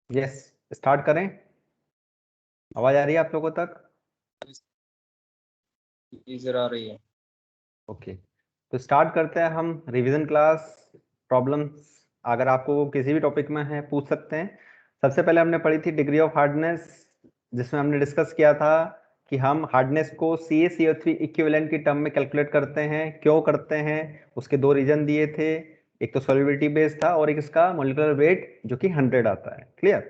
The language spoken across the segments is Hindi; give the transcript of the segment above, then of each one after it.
यस, स्टार्ट करें। आवाज आ रही है आप लोगों तक? इधर आ रही है। ओके, तो स्टार्ट करते हैं हम रिवीजन क्लास। प्रॉब्लम्स अगर आपको किसी भी टॉपिक में है पूछ सकते हैं। सबसे पहले हमने पढ़ी थी डिग्री ऑफ हार्डनेस, जिसमें हमने डिस्कस किया था कि हम हार्डनेस को CaCO3 इक्विवेलेंट की टर्म में कैलकुलेट करते हैं। क्यों करते हैं, उसके दो रीजन दिए थे। एक तो सॉल्युबिलिटी बेस था और एक इसका मॉलिक्यूलर वेट जो कि 100 आता है। क्लियर।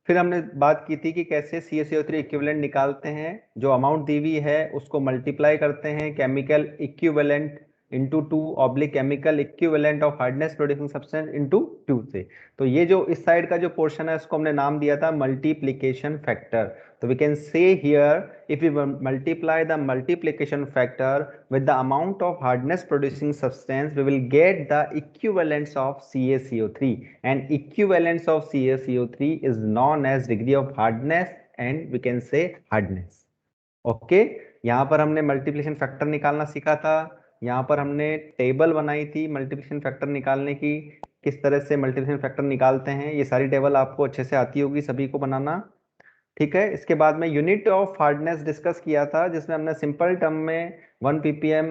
फिर हमने बात की थी कि कैसे CaCO3 इक्विवेलेंट निकालते हैं। जो अमाउंट दी हुई है उसको मल्टीप्लाई करते हैं chemical equivalent into 2 oblique chemical equivalent of hardness producing substance into 2 से। तो ये जो इस साइड का जो पोर्शन है उसको हमने नाम दिया था मल्टीप्लीकेशन फैक्टर। तो we can say here if we multiply the multiplication factor with the amount of hardness producing substance, we will get the equivalence of CaCO3, and equivalence of CaCO3 is known as degree of hardness and we can say hardness. Okay, यहाँ पर हमने मल्टीप्लिकेशन फैक्टर निकालना सीखा था। यहाँ पर हमने टेबल बनाई थी मल्टीप्लिकेशन फैक्टर निकालने की, किस तरह से मल्टीप्लिकेशन फैक्टर निकालते हैं। ये सारी टेबल आपको अच्छे से आती होगी सभी को बनाना। ठीक है, इसके बाद में यूनिट ऑफ हार्डनेस डिस्कस किया था, जिसमें हमने सिंपल टर्म में 1 ppm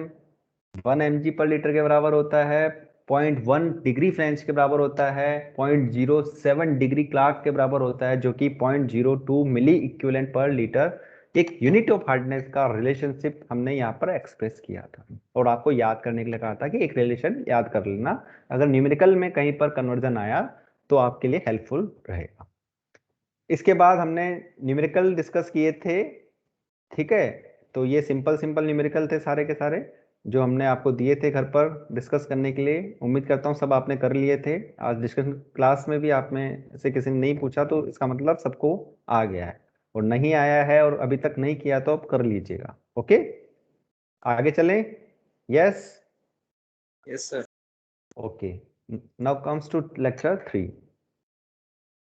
1 mg पर लीटर के बराबर होता है, 0.1 डिग्री फ्रेंच के बराबर होता है, 0.07 डिग्री क्लार्क के बराबर होता है, जो कि 0.02 मिली इक्विवेलेंट पर लीटर। एक यूनिट ऑफ हार्डनेस का रिलेशनशिप हमने यहाँ पर एक्सप्रेस किया था और आपको याद करने के लिए कहा था कि एक रिलेशन याद कर लेना, अगर न्यूमेरिकल में कहीं पर कन्वर्जन आया तो आपके लिए हेल्पफुल रहेगा। इसके बाद हमने न्यूमेरिकल डिस्कस किए थे। ठीक है, तो ये सिंपल सिंपल न्यूमेरिकल थे सारे के सारे जो हमने आपको दिए थे घर पर डिस्कस करने के लिए। उम्मीद करता हूँ सब आपने कर लिए थे। आज डिस्कशन क्लास में भी आप में से किसी ने नहीं पूछा तो इसका मतलब सबको आ गया है, और नहीं आया है और अभी तक नहीं किया तो आप कर लीजिएगा। ओके, आगे चलें। Yes yes sir. Okay, now comes to lecture 3।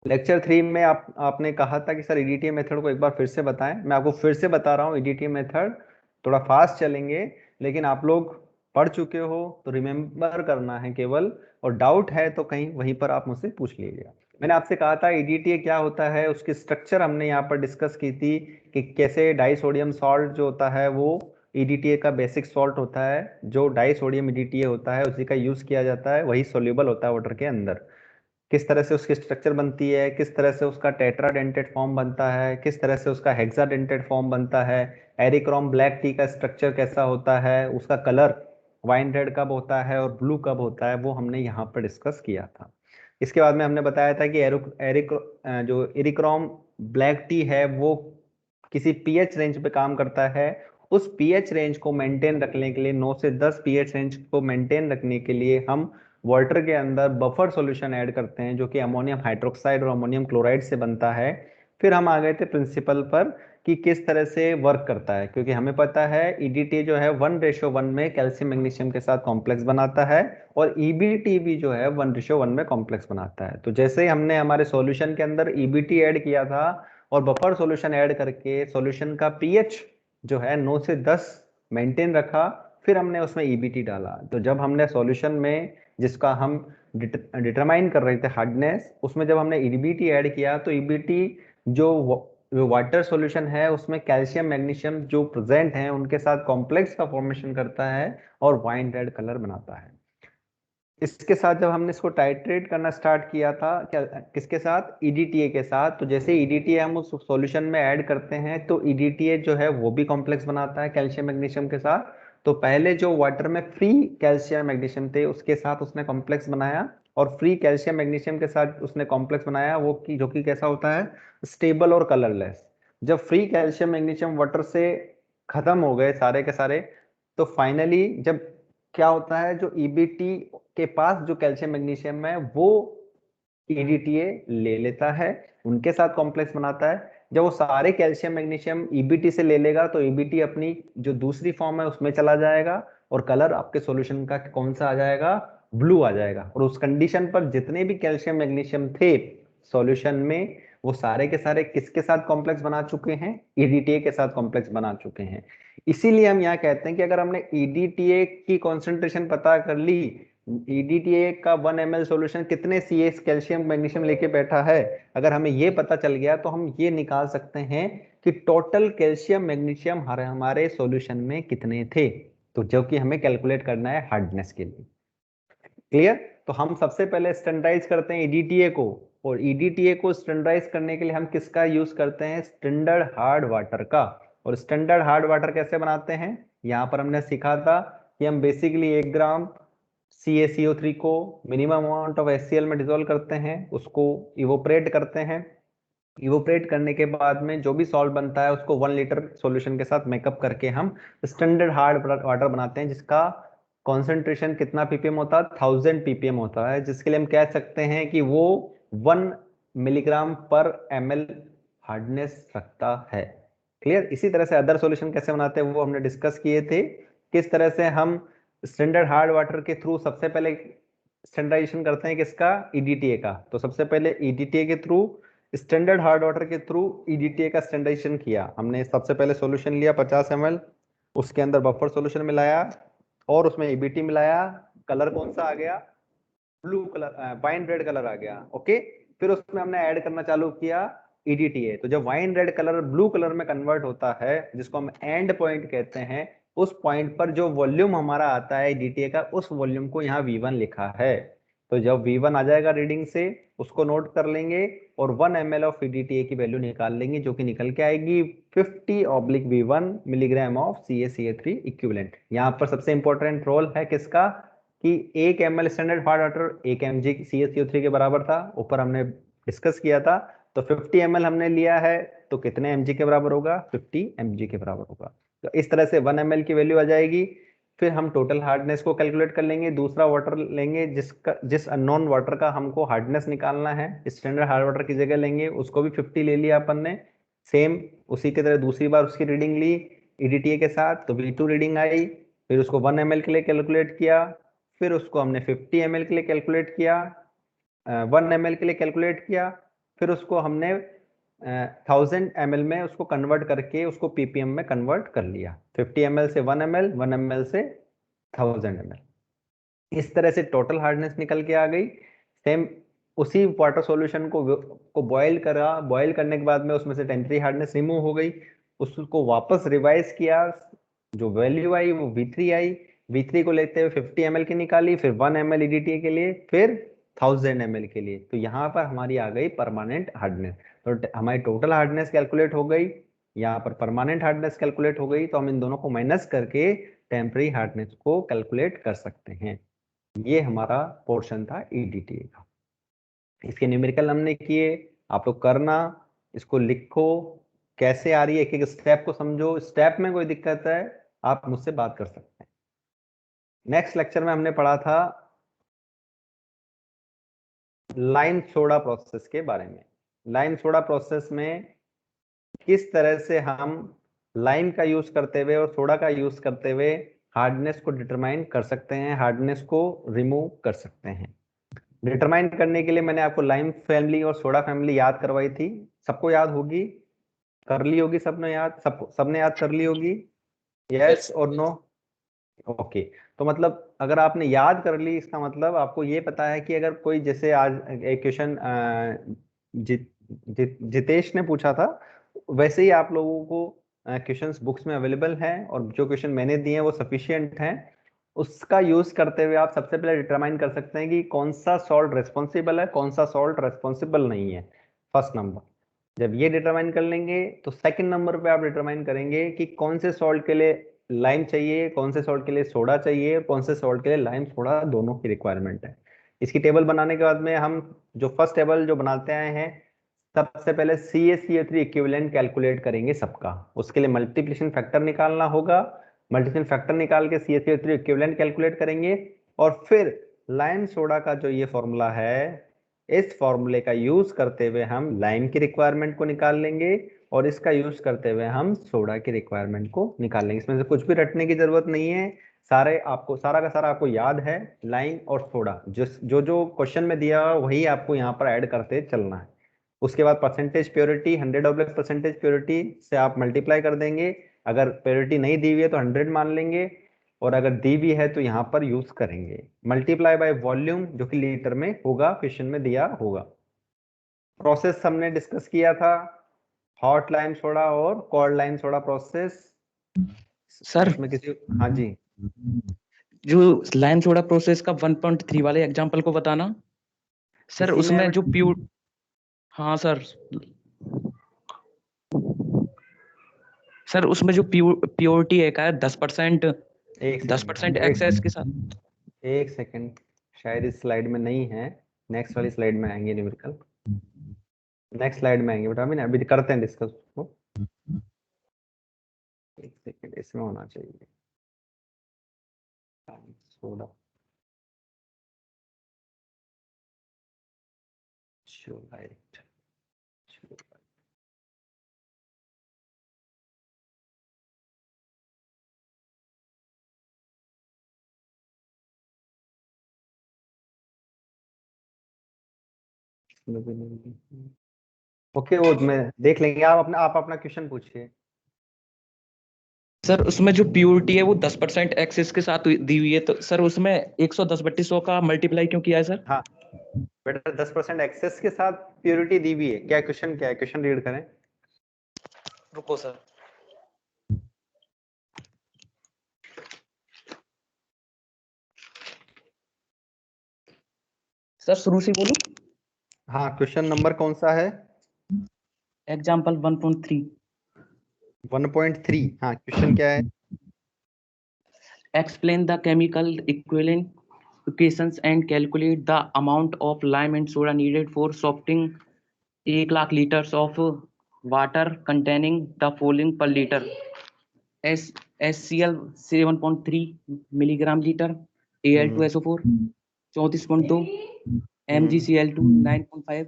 Lecture 3 में आपने कहा था कि सर ईडीटीए मेथड को एक बार फिर से बताएं। मैं आपको फिर से बता रहा हूँ, ईडीटीए मेथड थोड़ा फास्ट चलेंगे, लेकिन आप लोग पढ़ चुके हो तो रिमेम्बर करना है केवल, और डाउट है तो कहीं वहीं पर आप मुझसे पूछ लीजिएगा। मैंने आपसे कहा था ईडीटीए क्या होता है, उसकी स्ट्रक्चर हमने यहाँ पर डिस्कस की थी कि कैसे डाइसोडियम सॉल्ट जो होता है वो ईडीटीए का बेसिक सॉल्ट होता है। जो डाइसोडियम ईडीटीए होता है उसी का यूज किया जाता है, वही सोल्यूबल होता है वाटर के अंदर। किस तरह से उसकी स्ट्रक्चर बनती है, किस तरह से उसका टेट्राडेंटेड फॉर्म बनता है, किस तरह से उसका हेक्साडेंटेड फॉर्म बनता है, एरिक्रोम ब्लैक टी का स्ट्रक्चर कैसा होता है, उसका कलर वाइन रेड कब होता है और ब्लू कब होता है, वो हमने यहाँ पर डिस्कस किया था। इसके बाद में हमने बताया था कि जो एरिक्रोम ब्लैक टी है वो किसी पीएच रेंज पे काम करता है। उस पीएच रेंज को मेंटेन रखने के लिए, 9 से 10 पीएच रेंज को मेंटेन रखने के लिए हम वाटर के अंदर बफर सॉल्यूशन ऐड करते हैं, जो कि अमोनियम हाइड्रोक्साइड और अमोनियम क्लोराइड से बनता है। फिर हम आ गए थे प्रिंसिपल पर कि किस तरह से वर्क करता है, क्योंकि हमें पता है ईडीटी जो है 1:1 में कैल्शियम मैग्नीशियम के साथ कॉम्प्लेक्स बनाता है, और ईबीटी भी जो है 1:1 में कॉम्प्लेक्स बनाता है। तो जैसे ही हमने हमारे सॉल्यूशन के अंदर ईबीटी ऐड किया था और बफर सॉल्यूशन ऐड करके सॉल्यूशन का पीएच जो है 9 से 10 मेंटेन रखा, फिर हमने उसमें ईबीटी डाला। तो जब हमने सॉल्यूशन में जिसका हम डिटरमाइन कर रहे थे हार्डनेस, उसमें जब हमने ईबीटी ऐड किया तो ईबीटी जो वाटर सॉल्यूशन है उसमें कैल्शियम मैग्नीशियम जो प्रेजेंट हैं उनके साथ कॉम्प्लेक्स का फॉर्मेशन करता है और वाइन रेड कलर बनाता है। इसके साथ जब हमने इसको टाइट्रेट करना स्टार्ट किया था, क्या किसके साथ, ईडीटीए के साथ। तो जैसे ईडीटीए हम उस सॉल्यूशन में ऐड करते हैं तो ईडीटीए जो है वो भी कॉम्प्लेक्स बनाता है कैल्शियम मैग्नीशियम के साथ। तो पहले जो वाटर में फ्री कैल्शियम मैग्नीशियम थे उसके साथ उसने कॉम्प्लेक्स बनाया, और फ्री कैल्शियम मैग्नीशियम के साथ उसने कॉम्प्लेक्स बनाया वो की जो कि कैसा होता है, स्टेबल और कलरलेस। जब फ्री कैल्शियम मैग्नीशियम वाटर से खत्म हो गए सारे के सारे, तो फाइनली जब क्या होता है, जो ईबीटी के पास जो कैल्शियम मैग्नीशियम है वो ईडीटीए ले लेता है, उनके साथ कॉम्प्लेक्स बनाता है। जब वो सारे कैल्शियम मैग्नीशियम ईबीटी से ले लेगा तो ईबीटी अपनी जो दूसरी फॉर्म है उसमें चला जाएगा, और कलर आपके सॉल्यूशन का कौन सा आ जाएगा, ब्लू आ जाएगा। और उस कंडीशन पर जितने भी कैल्शियम मैग्नीशियम थे सॉल्यूशन में वो सारे के सारे किसके साथ कॉम्प्लेक्स बना चुके हैं, ईडीटीए के साथ कॉम्प्लेक्स बना चुके हैं। इसीलिए हम यहाँ कहते हैं कि अगर हमने ईडीटीए की कॉन्सेंट्रेशन पता कर ली EDTA का 1 ml सॉल्यूशन कितने CS कैल्शियम मैग्नीशियम लेके बैठा है, अगर हमें ये पता चल गया तो हम ये निकाल सकते हैं कि टोटल कैल्शियम मैग्नीशियम हमारे सॉल्यूशन में कितने थे, तो जो कि हमें कैलकुलेट करना है हार्डनेस के लिए। क्लियर? तो हम सबसे पहले स्टैंडर्डाइज करते हैं EDTA को, और EDTA को स्टैंडर्डाइज करने के लिए हम किसका यूज करते हैं, स्टैंडर्ड हार्ड वाटर का। और स्टैंडर्ड हार्ड वाटर कैसे बनाते हैं, यहाँ पर हमने सीखा था कि हम बेसिकली 1 ग्राम CaCO3 को मिनिमम अमाउंट ऑफ HCl में डिजोल्व करते हैं, उसको इवोपरेट करते हैं। इवोपरेट करने के बाद में जो भी सॉल्ट बनता है उसको 1 लीटर सॉल्यूशन के साथ मेकअप करके हम स्टैंडर्ड हार्ड वाटर बनाते हैं, जिसका कॉन्सेंट्रेशन कितना ppm होता है, 1000 ppm होता है, जिसके लिए हम कह सकते हैं कि वो 1 मिलीग्राम पर ml हार्डनेस रखता है। क्लियर? इसी तरह से अदर सॉल्यूशन कैसे बनाते हैं वो हमने डिस्कस किए थे, किस तरह से हम स्टैंडर्ड हार्ड वाटर के थ्रू सबसे पहले स्टैंडर्डाइजेशन करते हैं किसका, EDTA का। तो सबसे पहले EDTA के थ्रू, स्टैंडर्ड हार्ड वाटर के थ्रू EDTA का स्टैंडर्डाइजेशन किया हमने। सबसे पहले सॉल्यूशन लिया 50 ml, उसके अंदर बफर सॉल्यूशन मिलाया और उसमें EBT मिलाया। कलर कौन सा आ गया, blue colour, wine red colour आ गया। ओके, फिर उसमें हमने ऐड करना चालू किया EDTA। तो जब wine red colour blue colour में कन्वर्ट होता है, जिसको हम एंड पॉइंट कहते हैं, उस पॉइंट पर जो वॉल्यूम हमारा आता है EDTA का, उस वॉल्यूम को यहाँ V1 लिखा है। तो जब V1 आ जाएगा रीडिंग से, उसको नोट कर लेंगे और 1 ml ऑफ EDTA की वैल्यू निकाल लेंगे, जो कि निकल के आएगी 50/V1 milligram of CaCO3 equivalent. यहाँ पर सबसे इंपॉर्टेंट रोल है किसका, कि 1 ml standard hard water 1 mg CaCO3 के बराबर था, ऊपर हमने डिस्कस किया था। तो 50 ml हमने लिया है, तो कितने mg के बराबर होगा, 50 mg के बराबर होगा। तो इस तरह से 1 ml की वैल्यू आ जाएगी। फिर हम टोटल हार्डनेस को कैलकुलेट कर लेंगे, दूसरा वाटर लेंगे जिस अननोन वाटर का हमको हार्डनेस निकालना है, स्टैंडर्ड हार्ड वाटर की जगह लेंगे, उसको भी 50 ले लिया अपन ने। सेम उसी की तरह दूसरी बार उसकी रीडिंग ली EDTA के साथ, तो V2 रीडिंग आई। फिर उसको 1 ml के लिए कैलकुलेट किया, फिर उसको हमने 50 ml के लिए कैलकुलेट किया, 1 ml के लिए कैलकुलेट किया, फिर उसको हमने 1000 ml में उसको कन्वर्ट करके उसको ppm में कन्वर्ट कर लिया। 50 ml से 1 ml, 1 ml से 1000 ml। इस तरह से टोटल हार्डनेस निकल के आ गई। सेम उसी वाटर सॉल्यूशन को बॉयल करा, बॉयल करने के बाद में उसमें से टेम्परेरी हार्डनेस रिमूव हो गई, उसको वापस रिवाइज किया, जो वैल्यू आई वो V3 आई। V3 को लेते हुए 50 ml की निकाली, फिर 1 ml EDTA के लिए, फिर 1000 ml के लिए। तो यहाँ पर हमारी आ गई परमानेंट हार्डनेस। तो हमारी टोटल हार्डनेस कैलकुलेट हो गई, यहाँ पर परमानेंट हार्डनेस कैलकुलेट हो गई। तो हम इन दोनों को माइनस करके टेम्परेरी हार्डनेस को कैलकुलेट कर सकते हैं। ये हमारा पोर्शन था EDTA का। इसके न्यूमेरिकल हमने किए, आप लोग करना, इसको लिखो, कैसे आ रही है एक एक स्टेप को समझो। स्टेप में कोई दिक्कत है आप मुझसे बात कर सकते हैं। नेक्स्ट लेक्चर में हमने पढ़ा था लाइम सोडा प्रोसेस के बारे में। लाइम सोडा प्रोसेस में किस तरह से हम लाइम का यूज करते हुए और सोडा का यूज करते हुए हार्डनेस को डिटरमाइन कर सकते हैं, हार्डनेस को रिमूव कर सकते हैं। डिटरमाइन करने के लिए मैंने आपको लाइम फैमिली और सोडा फैमिली याद करवाई थी, सबको याद होगी, कर ली होगी सबने याद, सबने याद कर ली होगी, यस और नो? ओके। तो मतलब अगर आपने याद कर ली, इसका मतलब आपको ये पता है कि अगर कोई, जैसे आज एक क्वेश्चन जितेश ने पूछा था, वैसे ही आप लोगों को क्वेश्चंस बुक्स में अवेलेबल हैं, और जो क्वेश्चन मैंने दिए हैं वो सफिशिएंट हैं। उसका यूज करते हुए आप सबसे पहले डिटरमाइन कर सकते हैं कि कौन सा सॉल्ट रेस्पॉन्सिबल है, कौन सा सॉल्ट रेस्पॉन्सिबल नहीं है, फर्स्ट नंबर। जब ये डिटरमाइन कर लेंगे तो सेकंड नंबर पे आप डिटरमाइन करेंगे कि कौन से सॉल्ट के लिए लाइम चाहिए, कौन से सॉल्ट के लिए सोडा चाहिए, और कौन से सॉल्ट के लिए लाइम सोडा दोनों की रिक्वायरमेंट है। इसकी टेबल बनाने के बाद में हम जो फर्स्ट टेबल जो बनाते आए हैं, सबसे पहले CaCO3 इक्विवेलेंट कैलकुलेट करेंगे सबका। उसके लिए मल्टीप्लिकेशन फैक्टर निकालना होगा, मल्टीप्लिकेशन फैक्टर निकाल के CaCO3 इक्विवेलेंट कैलकुलेट करेंगे, और फिर लाइम सोडा का जो ये फॉर्मूला है, इस फॉर्मूले का यूज करते हुए हम लाइम की रिक्वायरमेंट को निकाल लेंगे, और इसका यूज करते हुए हम सोडा की रिक्वायरमेंट को निकाल लेंगे। इसमें से कुछ भी रटने की जरूरत नहीं है, सारा का सारा आपको याद है। लाइम और सोडा जो जो क्वेश्चन में दिया वही आपको यहाँ पर ऐड करते चलना है। उसके बाद परसेंटेज प्योरिटी, 100 परसेंटेज प्योरिटी से आप मल्टीप्लाई कर देंगे। अगर प्योरिटी नहीं दी हुई है तो 100 मान लेंगे। और अगर दी भी है तो यहाँ पर यूज करेंगे। मल्टीप्लाई बाय वॉल्यूम जो कि लीटर में होगा, क्वेश्चन में दिया होगा। प्रोसेस हमने डिस्कस किया था, हॉट लाइम सोडा और cold lime soda process. Sir उसमें किसी, हाँ जी, जो लाइम सोडा प्रोसेस का 1.3 वाले एग्जांपल को बताना सर। इसी उसमें में जो प्योर, हाँ सर, सर उसमें जो प्योरिटी है का 10%, एक 10% सेकंड, एक्सेस के साथ। एक सेकंड, शायद इस स्लाइड में नहीं है, नेक्स्ट वाली स्लाइड में आएंगे न्यूमेरिकल, नेक्स्ट स्लाइड में आएंगे बेटा, अभी करते हैं डिस्कस उसको। एक सेकंड, इसमें होना चाहिए सोडा राइट। ओके, वो मैं देख लेंगे, आप अपना क्वेश्चन पूछिए। सर उसमें जो प्योरिटी है वो 10% एक्सेस के साथ दी हुई है, तो सर उसमें 110/100 का मल्टीप्लाई क्यों किया है सर? हाँ बेटा, 10% एक्सेस के साथ प्योरिटी दी हुई है। क्या क्वेश्चन, क्या है क्वेश्चन, रीड करें। रुको सर, सर शुरू से बोलो। हाँ, क्वेश्चन नंबर कौन सा है? एग्जाम्पल 1.3। 1.3, हाँ, क्वेश्चन क्या है? Explain the chemical equations and calculate the amount of lime and soda needed for softening 1,00,000 liters of water containing the following per liter: HCl 7.3 milligram liter, Al2SO4 34.2, MgCl2 9.5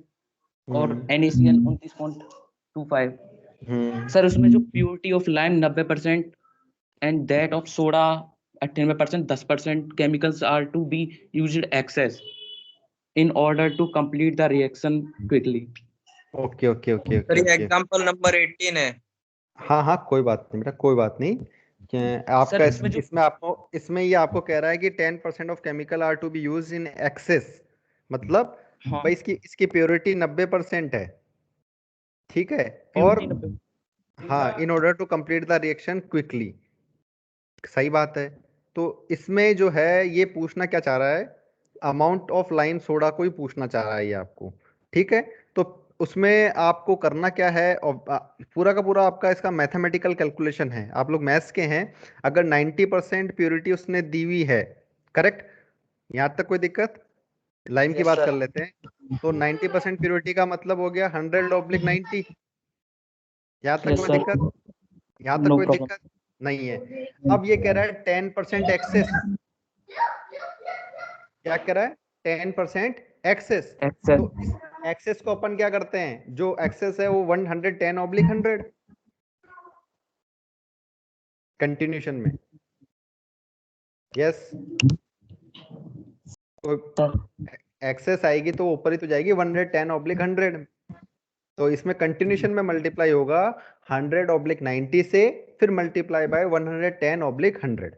और NaCl 29.25। सर उसमें जो purity of lime 90% and that of soda 98%, 10% chemicals are to be used excess in order to complete the reaction quickly. Okay okay okay sir okay ये ओके, एग्जांपल नंबर 18 है। हाँ हाँ, कोई बात नहीं बेटा, कोई बात नहीं। आपका सर इसमें जो इसमें आपको, इसमें ये आपको कह रहा है कि 10% of chemical are to be use in excess, मतलब हाँ भाई इसकी प्योरिटी 90% है, ठीक है। और प्योरिटी 90। हाँ, in order to complete the reaction quickly, सही बात है। तो इसमें जो है ये पूछना क्या चाह रहा है, अमाउंट ऑफ लाइम सोडा को ही पूछना चाह रहा है ये आपको, ठीक है। तो उसमें आपको करना क्या है, और पूरा का पूरा आपका इसका मैथमेटिकल कैलकुलेशन है, आप लोग मैथ्स के हैं। अगर 90% प्योरिटी उसने दी हुई है, करेक्ट, यहाँ तक कोई दिक्कत? लाइम की यस बात कर सर, लेते हैं, तो 90% प्योरिटी का मतलब हो गया 100/90। यहाँ तक यस कोई सर, दिक्कत? यहाँ तक नो कोई प्रॉब्लम। दिक्कत नहीं है। अब ये कह रहा है 10% एक्सेस, क्या कह रहा है? 10% एक्सेस। एक्सेल, तो इस एक्सेस को अपन क्या करते हैं, जो एक्सेस है वो 110/100 कंटिन्यूशन में, यस। तो एक्सेस आएगी तो ऊपर ही तो जाएगी 110/100, तो इसमें कंटिन्यूशन में मल्टीप्लाई होगा 100/90 से, फिर मल्टीप्लाई बाय 110/100,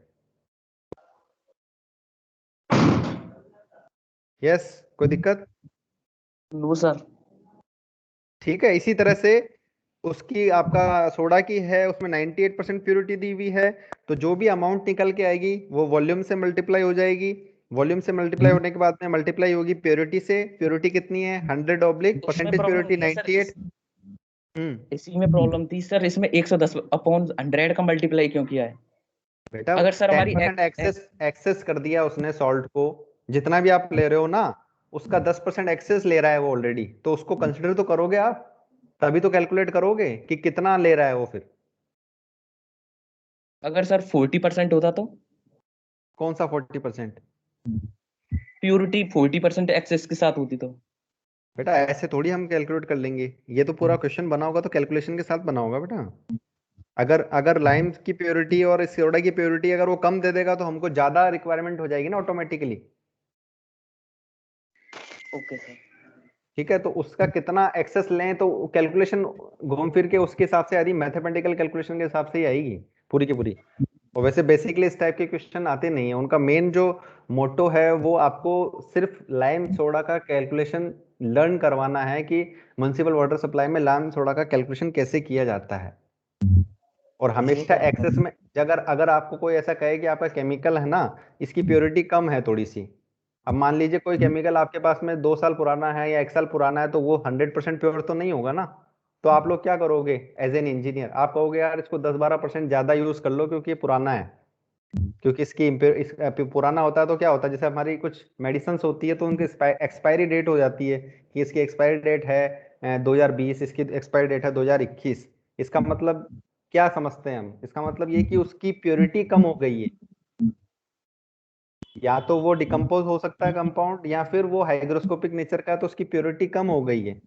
यस। कोई दिक्कत? No sir. ठीक है, इसी तरह से उसकी आपका सोडा की है, उसमें 98% प्योरिटी दी हुई है, तो जो भी अमाउंट निकल के आएगी वो वॉल्यूम से मल्टीप्लाई हो जाएगी। वॉल्यूम से मल्टीप्लाई होने के बाद में मल्टीप्लाई होगी प्योरिटी से। प्योरिटी कितनी है? 100 ऑब्लिक इसमें परसेंटेज प्रॉब्लम प्योरिटी थी सर, 98। इसी में प्रॉब्लम थी सर, इसमें 110/100 का मल्टीप्लाई क्यों किया है? बेटा, अगर सर हमारी 10% एक्सेस कर दिया उसने सॉल्ट को, जितना भी आप ले रहे हो ना, उसका 10% एक्सेस ले रहा है वो ऑलरेडी, तो उसको कंसिडर तो करोगे आप, तभी तो कैलकुलेट करोगे कि कितना ले रहा है वो फिर। अगर सर 40% होता तो कौन सा 40%? प्योरिटी 40% एक्सेस के साथ होती तो? बेटा ऐसे थोड़ी हम कैलकुलेट कर लेंगे, ये तो पूरा क्वेश्चन बना होगा तो कैलकुलेशन के साथ बना होगा बेटा। अगर अगर लाइम की प्योरिटी और सोडा की प्योरिटी अगर वो कम दे देगा तो हमको ज्यादा रिक्वायरमेंट हो जाएगी ना ऑटोमेटिकली, ओके सर। ठीक है। तो उसका कितना एक्सेस लें तो कैलकुलेशन घूम फिर के उसके हिसाब से आएगी, मैथमेटिकल कैलकुलेशन के हिसाब से ही आएगी पूरी की पूरी। और वैसे बेसिकली इस टाइप के क्वेश्चन आते नहीं है, उनका मेन जो मोटो है वो आपको सिर्फ लाइम सोडा का कैलकुलेशन लर्न करवाना है कि म्युनिसिपल वाटर सप्लाई में लाइम सोडा का कैलकुलेशन कैसे किया जाता है। और हमेशा एक्सेस में अगर अगर आपको कोई ऐसा कहे कि आपका केमिकल है ना, इसकी प्योरिटी कम है थोड़ी सी, अब मान लीजिए कोई केमिकल आपके पास में 2 साल पुराना है या 1 साल पुराना है, तो वो 100% प्योर तो नहीं होगा ना। तो आप लोग क्या करोगे एज एन इंजीनियर, आप कहोगे यार इसको 10-12% ज्यादा यूज कर लो क्योंकि ये पुराना है। क्योंकि पुराना होता है तो क्या होता है, जैसे हमारी कुछ मेडिसिन होती है तो उनकी एक्सपायरी डेट हो जाती है कि इसकी एक्सपायरी डेट है 2020, इसकी एक्सपायरी डेट है 2021। इसका मतलब क्या समझते हैं हम, इसका मतलब ये कि उसकी प्योरिटी कम हो गई है। या तो वो डिकम्पोज हो सकता है कंपाउंड, या फिर वो हाइग्रोस्कोपिक नेचर का है तो उसकी प्योरिटी कम हो गई है।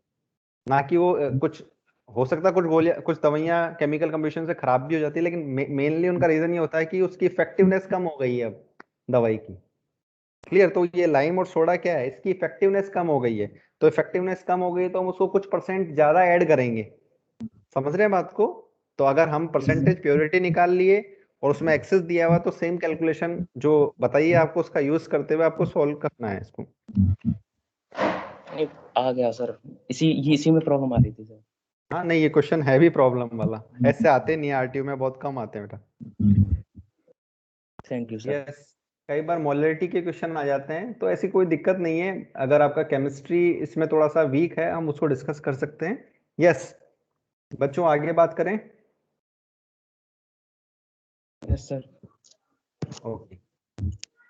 ना कि वो कुछ हो सकता है, कुछ गोलियां कुछ दवाइयां केमिकल कंपोजिशन से खराब भी हो जाती है, लेकिन मेनली उनका रीजन ये होता है कि उसकी इफेक्टिवनेस कम हो गई है अब दवाई की। क्लियर। तो ये लाइम और सोडा क्या है, इसकी इफेक्टिवनेस कम हो गई है। तो इफेक्टिवनेस कम हो गई तो हम उसको कुछ परसेंट ज्यादा ऐड करेंगे। समझ रहे हैं बात को। तो अगर हम परसेंटेज प्योरिटी निकाल लिए और उसमें एक्सेस दिया हुआ, तो सेम कैलकुलेशन जो बताइए आपको उसका यूज करते हुए आपको सॉल्व करना है इसको। आ गया सर, इसी में प्रॉब्लम आ रही थी सर। हाँ नहीं, ये क्वेश्चन है भी प्रॉब्लम वाला, ऐसे आते नहीं, आरटीयू में बहुत कम आते हैं बेटा। Thank you sir. यस, कई बार मोलरिटी के क्वेश्चन आ जाते हैं, तो ऐसी कोई दिक्कत नहीं है। अगर आपका केमिस्ट्री इसमें थोड़ा सा वीक है, हम उसको डिस्कस कर सकते हैं। यस बच्चों, आगे बात करें। Yes sir. ओके।